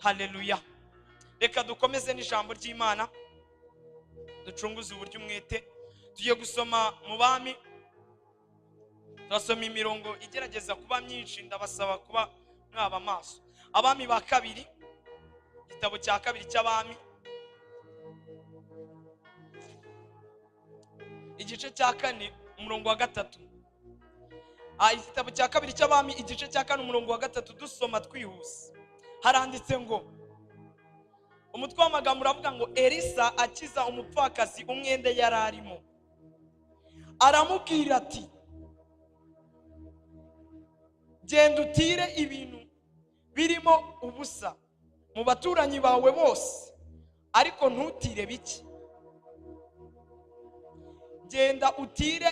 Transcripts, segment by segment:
Haleluya. Reka dukomeze n'ijambo ry'Imana, ducunguze uburyo umwete. Tugiye gusoma mu Bami, turasoma imirongo igerageza kuba myinshi, ndabasaba kuba mwaba maso. Abami ba kabiri, igitabo cya kabiri cy'Abami, igice cya 4 umurongo wa 3. Igitabo cya kabiri cy'Abami igice cya 4 umurongo wa 3, dusoma twihuse. Haranditse ngo, umutwe w'amagambo uravuga ngo Elisa akiza umupfakazi umwenda yararimo. Aramubwira ati, genda utire ibintu birimo ubusa mu baturanyi bawe bose, ariko ntutire bike. Genda utire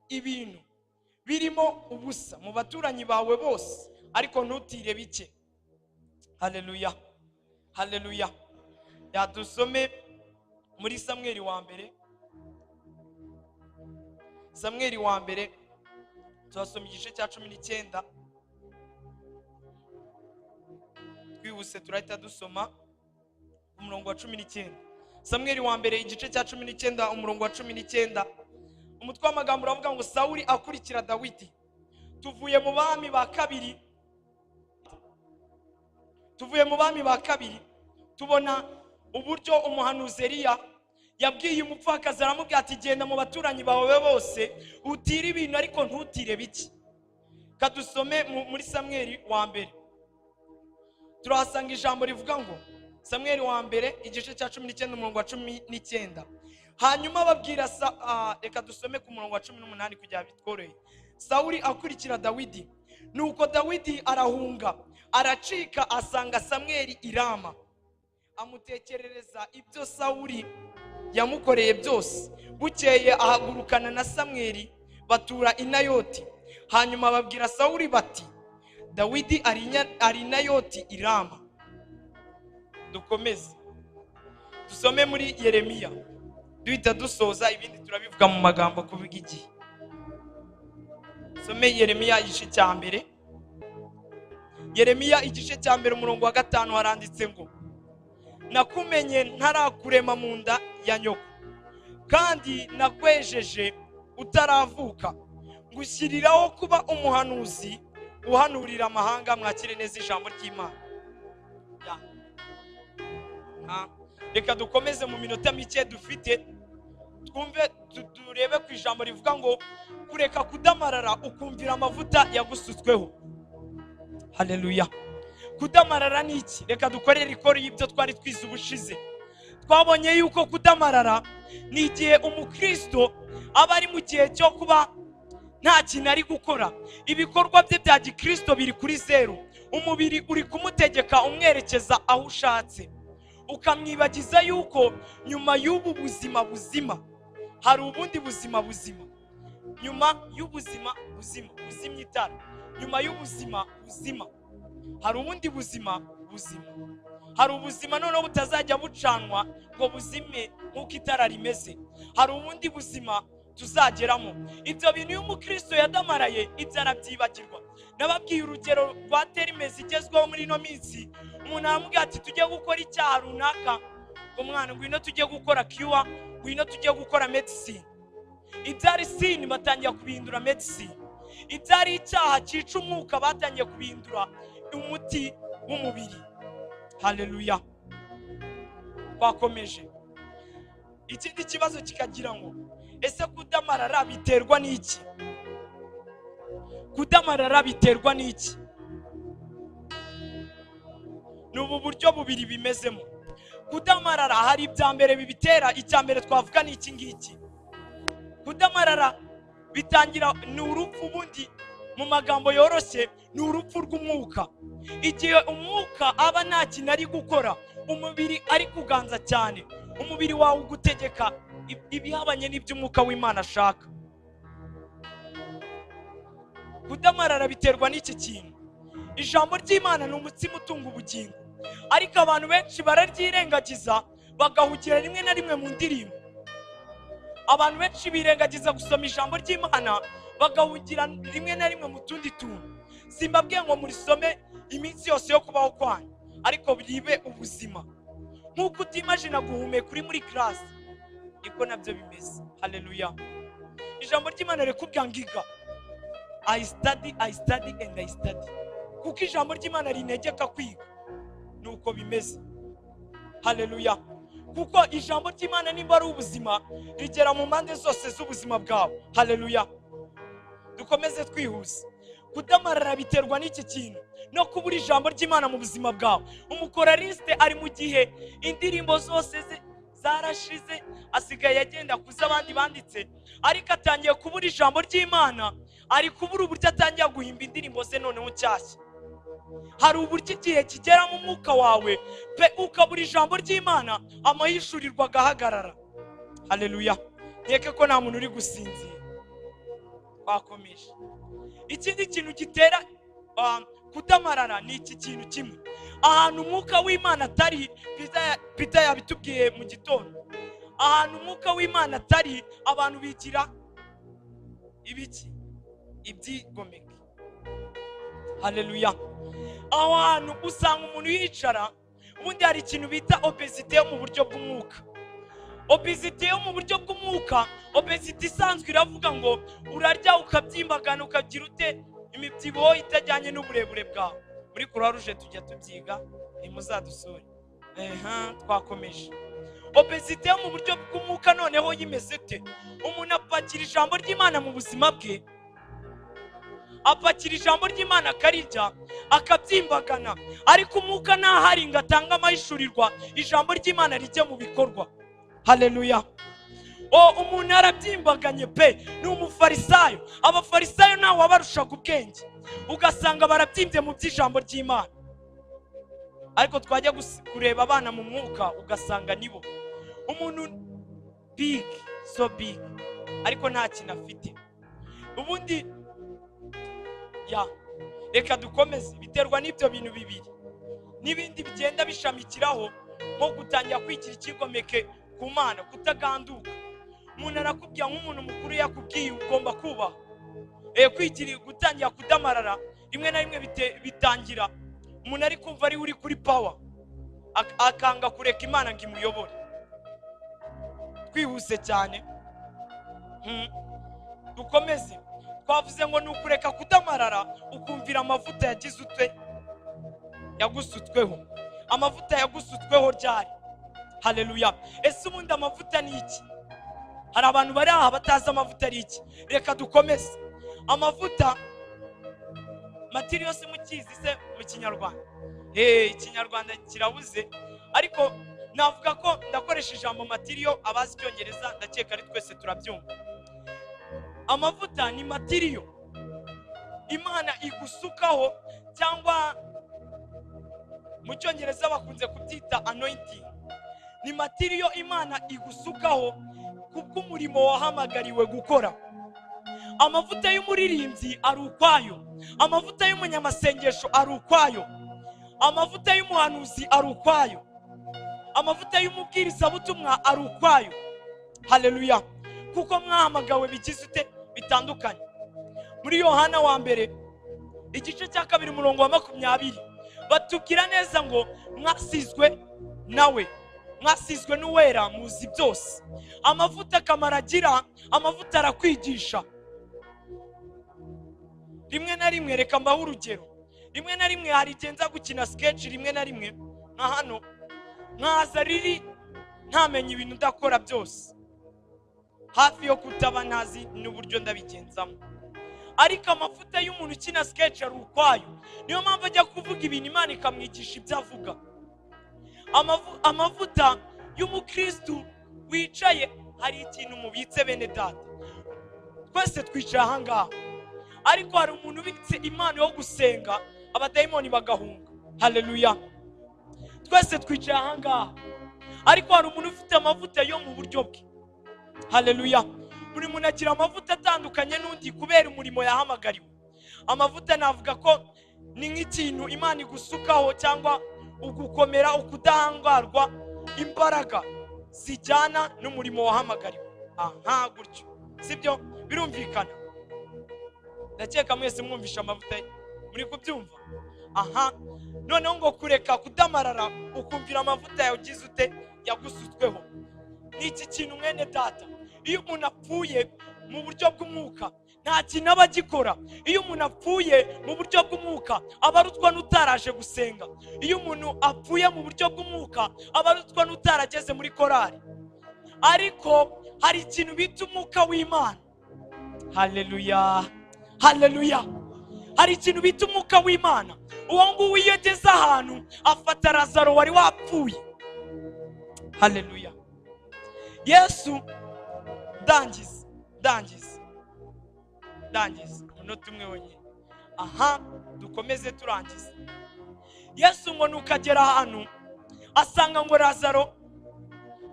ibintu birimo ubusa mu baturanyi bawe bose, ariko ntutire bike. Haleluya, haleluya. Dusome muri Samweli wa mbere, Samweli wa mbere turasoma igice cya 19. Twihuse turahita dusoma umurongo wa 19. Samweli wa mbere igice cya 19 umurongo wa 19. Umutwe w'amagambo uravuga ngo Sawuli akurikira Dawidi. Tuvuye mu Bami ba kabiri, tubona uburyo umuhanuzi Eliya yabwiye umupfakazi, aramubwira ati genda mu baturanyi bawe bose utire ibintu ariko ntutire bike. Kadusome muri Samweli wa mbere, turahasanga ijambo rivuga ngo, Samweli wa mbere igice cya 19 umurongo wa 19. Hanyuma babwira reka dusome ku murongo wa 18 kugira bitworohe. Sawuli akurikira Dawidi. Nuko Dawidi arahunga, aracika, asanga Samweli i Rama. Amutekerereza ibyo Sawuli yamukoreye byose. Bukeye ahagurukana na Samweli, batura i Nayoti. Hanyuma babwira Sawuli bati, Dawidi ari i Nayoti i Rama. Dukomeze dusome muri Yeremiya, duhita dusoza, ibindi turabivuga mu magambo kuvuga igihe. Some Yeremiya igice cya mbere, Yeremiya igice cya mbere umurongo wa 5 haranditse ngo, nakumenye ntarakurema mu nda ya nyoko, kandi nakwejeje utaravuka, ngushyiriraho kuba umuhanuzi uhanurira amahanga. Mwakire neza ijambo ry'Imana. Reka dukomeze mu minota mike dufite, twumve turebe ku ijambo rivuga ngo kureka kudamarara ukumvira amavuta yagusutsweho. Haleluya. Kudamarara ni iki? Reka dukorere ikoro y'ibyo twari twize ubushize. Twabonye yuko kudamarara ni igihe umukristo aba ari mu gihe cyo kuba nta kintu ari gukora, ibikorwa bye bya gikristo biri kuri zero, umubiri uri kumutegeka umwerekeza aho ushatse, ukamwibagiza yuko nyuma y'ubu buzima buzima hari ubundi buzima buzima. Nyuma y'ubuzima buzima, buzimya itara, nyuma y'ubuzima buzima hari ubundi buzima buzima. Hari ubuzima noneho butazajya bucanwa ngo buzime nk'uko itara rimeze. Hari ubundi buzima tuzageramo. Ibyo bintu y'umukristo yadamaraye, ibyo arabyibagirwa. Nababwiye urugero rwa terimezi igezweho muri ino minsi. Umuntu aramubwira ati tujye gukora icyaha runaka, ngo mwana ngwino tujye gukora cure, ngwino tujye gukora medicine. Ibyari sin batangiye kubihindura medicine. Ibyari icyaha cyica umwuka batangiye kubihindura umuti w'umubiri. Haleluya. Twakomeje. Ikindi kibazo kikagira ngo, ese kudamarara biterwa n'iki? Kudamarara biterwa n'iki? N'ubu buryo bubiri bimezemo. Kudamarara hari ibya mbere bibitera. Icya mbere twavuga ni iki ngiki. Kudamarara bitangira ni urupfu, ubundi mu magambo yoroshye ni urupfu rw'umwuka. Igihe umwuka aba nta kintu ari gukora, umubiri ari kuganza cyane, umubiri wawe ugutegeka ibihabanye n'iby'umwuka w'Imana ashaka. Kudamarara biterwa n'iki kintu. Ijambo ry'Imana ni umutsima utunga ubugingo, ariko abantu benshi bararyirengagiza, bagahugira rimwe na rimwe mu ndirimbo. Abantu benshi birengagiza gusoma ijambo ry'Imana, bagahugira rimwe na rimwe mu tundi tuntu. Simbabwiye ngo murisome iminsi yose yo kubaho kwanyu, ariko bibe ubuzima. Nk'uko utimagina guhumeka uri muri class, niko nabyo bimeze. Haleluya. Ijambo ry'Imana rikubwira ngiga I study and I study. Kuko ijambo ry'Imana rinegeka kwiga, nuko bimeze. Haleluya. Kuko ijambo ry'Imana nimba ari ubuzima, rigera mu mpande zose z'ubuzima bwawe. Haleluya. Dukomeze twihuse. Kudamarara biterwa n'iki kintu, no kubura ijambo ry'Imana mu buzima bwawe. Umukoraliste ari mu gihe indirimbo zose zarashize, asigaye agenda kuza abandi banditse, ariko atangiye kubura ijambo ry'Imana, ari kubura uburyo atangiye guhimba indirimbo ze noneho nshyashya. Hari uburyo igihe kigera mu mwuka wawe pe ukabura ijambo ry'Imana, amahishurirwa agahagarara. Haleluya. Nkeke ko nta muntu uri gusinzira. Twakomeje. Ikindi kintu gitera kudamarara ni iki kintu kimwe. Ahantu umwuka w'Imana atari, Peter yabitubwiye mu gitondo, ahantu umwuka w'Imana atari, abantu bigira ibiki? Ibyigomeke. Haleluya. Aho hantu usanga umuntu yicara, ubundi hari ikintu bita obesity yo mu buryo bw'umwuka. Obesity yo mu buryo bw'umwuka, obesity isanzwe iravuga ngo urarya ukabyimbagana ukagira ute imibyibuho itajyanye n'uburebure bwawe. Muri Croix Rouge tujya tubyiga, nimuzadusure. Twakomeje. Obesity yo mu buryo bw'umwuka noneho yimeze te, umuntu apakira ijambo ry'Imana mu buzima bwe, apakira ijambo ry'Imana akarirya akabyimbagana, ariko umwuka ntahari ngo atange amahishurirwa ijambo ry'Imana rijye mu bikorwa. Haleluya. Umuntu arabyimbaganye pe, ni umufarisayo. Abafarisayo ntawe wabarushaga ubwenge, ugasanga barabyimbye mu by'ijambo ry'Imana, ariko twajya kureba abana mu mwuka ugasanga nibo. Umuntu big, so big, ariko nta kintu afite. Ubundi reka dukomeze. Biterwa n'ibyo bintu bibiri, n'ibindi bigenda bishamikiraho, nko gutangira kwigira ikigomeke ku Mana, kutaganduka. Umuntu arakubwira nk'umuntu mukuru yakubwiye ugomba kubaha. Kwigira gutangira kudamarara, rimwe na rimwe bitangira umuntu ari kumva ari uri kuri power, akanga kureka Imana ngo imuyobore. Twihuse cyane. Dukomeze. Twavuze ngo nukureka kudamarara, ukumvira amavuta yagize ute yagusutsweho. Amavuta yagusutsweho ryari? Haleluya. Ese ubundi amavuta ni iki? Hari abantu bari aha batazi amavuta ari iki. Reka dukomeze. Amavuta materials mukizi se mu Kinyarwanda? Ikinyarwanda kirabuze, ariko navuga ko ndakoresha ijambo material. Abazi Icyongereza ndakeka ari twese turabyumva. Amavuta ni material Imana igusukaho, cyangwa mu Cyongereza bakunze kubyita anointing. Ni material Imana igusukaho kubw'umurimo wahamagariwe gukora. Amavuta y'umuririmbyi ari ukwayo, amavuta y'umunyamasengesho ari ukwayo, amavuta y'umuhanuzi ari ukwayo, amavuta y'umubwiriza butumwa ari ukwayo. Haleluya. Kuko mwahamagawe bigize ute bitandukanye. Muri Yohana wa mbere igice cya 2 umurongo wa 20 batubwira neza ngo mwasizwe nawe, mwasizwe n'uwera, muzi byose. Amavuta kamaragira, amavuta arakwigisha. Rimwe na rimwe, reka mbaho urugero, rimwe na rimwe hari igenza gukina sketch, rimwe na rimwe nka hano nkaza riri ntamenye ibintu ndakora byose, hafi yo kutaba ntazi n'uburyo ndabigenzamo. Ariko amavuta y'umuntu ukina sketch ari ukwayo, niyo mpamvu ajya kuvuga ibintu Imana ikamwigisha ibyo avuga. Amavuta y'umukristu wicaye, hari ikintu mubitse bene data. Twese twicaye aha ngaha, ariko hari umuntu ubitse impano yo gusenga, abadayimoni bagahunga. Haleluya. Twese twicaye aha ngaha, ariko hari umuntu ufite amavuta yo mu buryo bwe. Haleluya. Buri muntu agira amavuta atandukanye n'undi kubera umurimo yahamagariwe. Amavuta navuga ko ni nk'ikintu Imana igusukaho, cyangwa ugukomera, ukudahangarwa, imbaraga zijyana n'umurimo wahamagariwe. Gutyo sibyo? Birumvikana. Ndakeka mwese mwumvisha amavuta muri kubyumva? Aha, noneho ngo kureka kudamarara ukumvira amavuta yagize ute yagusutsweho. Ni iki kintu mwene data, iyo umuntu apfuye mu buryo bw'umwuka nta kintu aba agikora. Iyo umuntu apfuye mu buryo bw'umwuka aba arutwa n'utaraje gusenga. Iyo umuntu apfuye mu buryo bw'umwuka aba arutwa n'utarageze muri korari. Ariko hari ikintu bita umwuka w'Imana. Haleluya, haleluya. Hari ikintu bita umwuka w'Imana. Uwo nguwo iyo ageze ahantu afata Lazaro wari wapfuye. Haleluya. Yesu, dangiza umunota umwe wonyine. Aha, dukomeze turangiza. Yesu ngo nukagera ahantu asanga ngo Lazaro,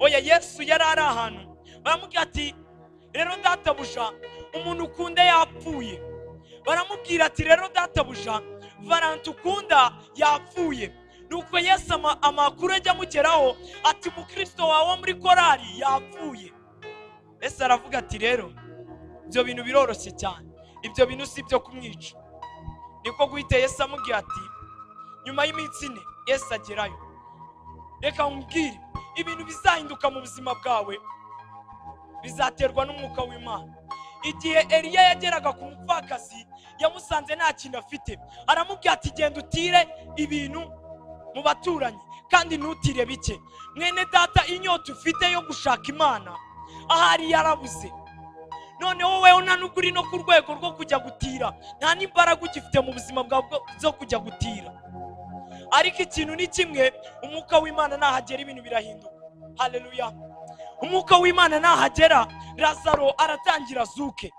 oya Yesu yari ari ahantu, baramubwira ati rero databuja umuntu ukunda yapfuye. Baramubwira ati rero databuja Valentin ukunda yapfuye. Nuko Yesu amakuru ajya mugeraho ati umukristo wawe muri korari yapfuye. Yesu aravuga ati rero ibyo bintu biroroshye cyane, ibyo bintu si byo kumwica. Niko guhita Yesu amubwira ati nyuma y'iminsi 4 Yesu agerayo. Reka umbwire, ibintu bizahinduka mu buzima bwawe bizaterwa n'umwuka w'Imana. Igihe Eliya yageraga ku mupfakazi yamusanze nta kintu afite, aramubwira ati genda utire ibintu mu baturanyi kandi ntutire bike. Mwene data, inyota ufite yo gushaka Imana ahari yarabuze. None wowe unanuguri no ku rwego rwo kujya gutira, nta n'imbaraga ugifite mu buzima bwawe zo kujya gutira. Ariko ikintu ni kimwe, umwuka w'Imana nahagera ibintu birahinduka. Haleluya. Umwuka w'Imana nahagera Lazaro aratangira azuke.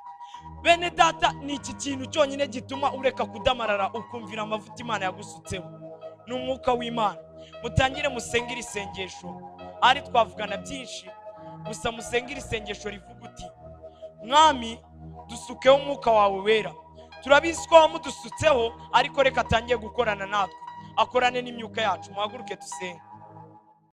Bene data, ni iki kintu cyonyine gituma ureka kudamarara ukumvira amavuta Imana yagusutseho, ni umwuka w'Imana. Mutangire musengera isengesho, ari twavugana byinshi, gusa musengera isengesho rivuga uti Mwami dusukeho umwuka wawe wera. Turabizi ko wamudusutseho, ariko reka atangiye gukorana natwe, akorane n'imyuka yacu. Muhaguruke dusenge.